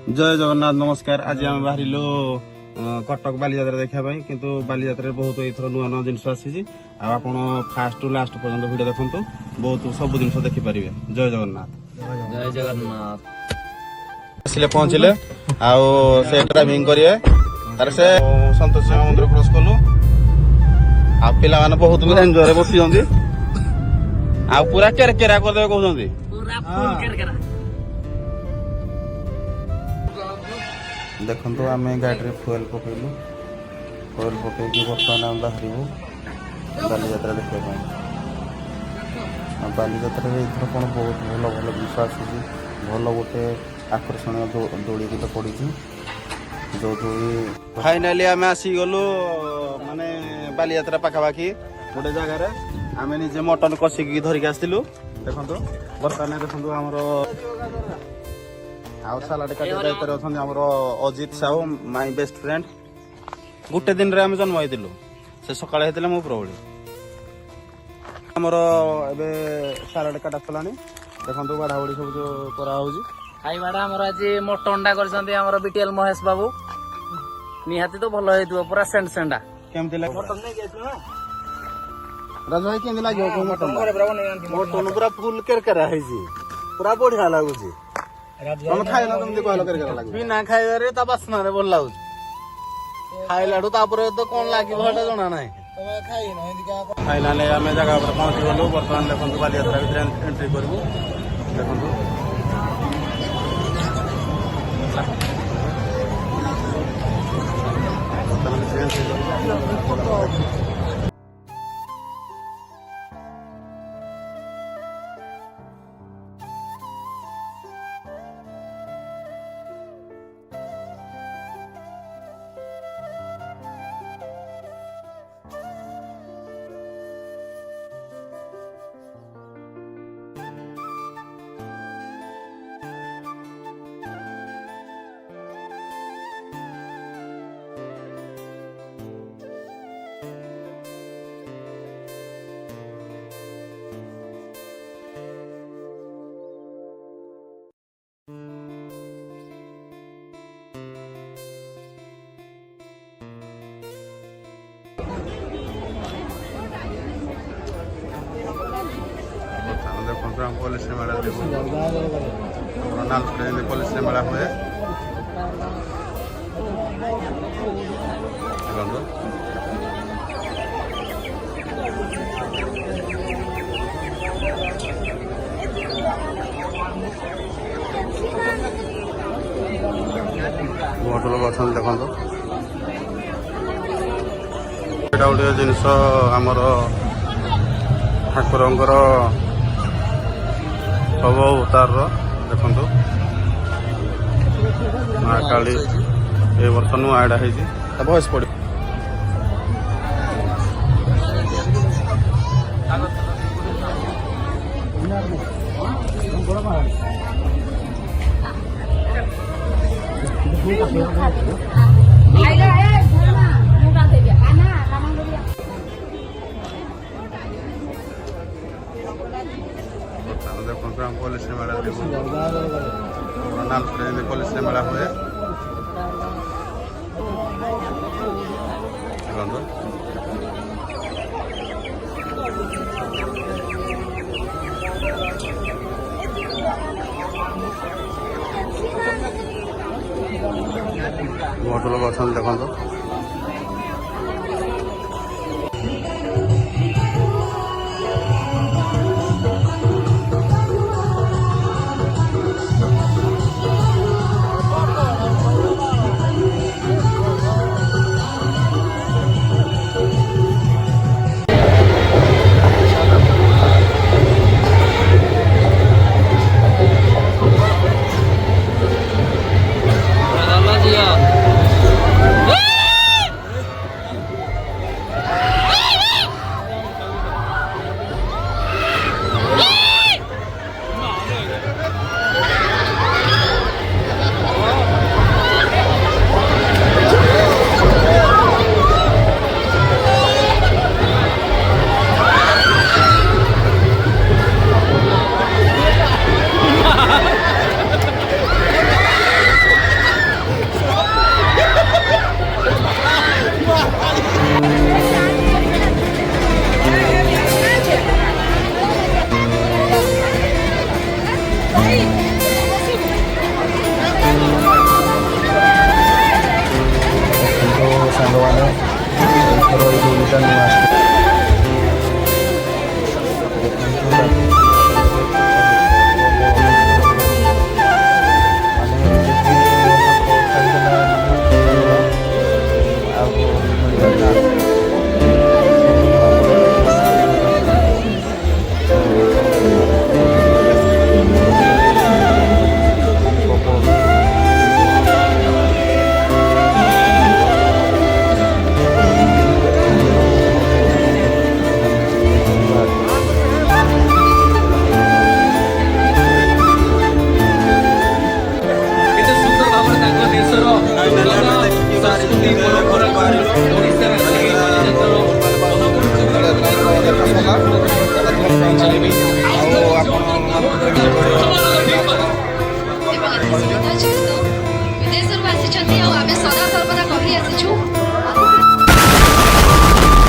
जय जगन्नाथ नमस्कार। आज आम बाहर कटक बालीजात्रा देखा किंतु बालीजात्रा बहुत एथर नुआ नुआ जिन आसी आप फास्ट टू लास्ट पर्यंत भिडियो देखु बहुत सब जिन देखिपारे। जय जगन्नाथ। जय जगन्नाथ। आसिले पहुँचले से ड्राइविंग करेंगे तार से संतोष मंदिर क्रॉस कलु पिला माने बहुत भी एंजॉय बसी पूरा केरकेरा करदे कहउछंती पूरा फुल केरकेरा। देखो आम गाड़ी में फुएल पकईलु फुएल पकईकि बर्तमान आम बाहर बालीजात्रा देखा बालीजात्रा एथर कौन बहुत भल भल जिन आसी भल गोटे आकर्षण दोड़ी भी तो पड़ी जो दोड़ी फाइनाली आम आसीगलु माने बालीजात्रा पाखापाखि गोटे जगार आम निजे मटन कषिकी धरिक आसलु। देखो बर्तमान देखो आमर आउ सालाड काटे दायित्व अच्छा आमर Ajit Sahu my best friend गोटे दिन रे आम जन्म होइतिलु से सकाळे हेतिले मो प्रभुली आमर एबे सालाड काटा चलानी। देखो बाढ़ाबड़ी सब जो करा होउजी खाइबाटा आमर आज मटनटा करछन्ती आमर बीटीएल महेश बाबू निहाती तो भलो हेतु पूरा सेंड सेंडा केमति लाग मटन नै गेसनु ना राज भाई केमति लागियो को मटन पूरा फुल केरकेरा हेजी पूरा बढ़िया लागुची। तुम खाइला तुमती कहलो केरकेरा लागी बिना खाइबारे ता बासना रे बोल लागुची खाइलाडू तापरे तो कोन लागि भटे जणा नाही तमे खाइ न हिंदी का फाइनली आमे जगह पर पहुंच गलो। वर्तमान देखंतु बालीजात्रा भीतर एंट्री करबो। देखंतु पुलिस मेला नालपड़े पुलिस मेला हुए बहुत लोग अच्छा देखो गोटे जिनस आमर ठाकुर सब अवतार देखु माँ काली ए वर्ष नुआ एडा बयस पड़ पुलिस मेला नालपड़े पुलिस मेला हुए बहुत लोग अच्छा देखो ସଂସ୍କୃତି ପରମ୍ପରା ଓଡ଼ିଶାର ବିଦେଶରୁ ଆସିଛନ୍ତି ଆଉ ଆମେ ସଦା ସର୍ବଦା କହି ଆସିଛୁ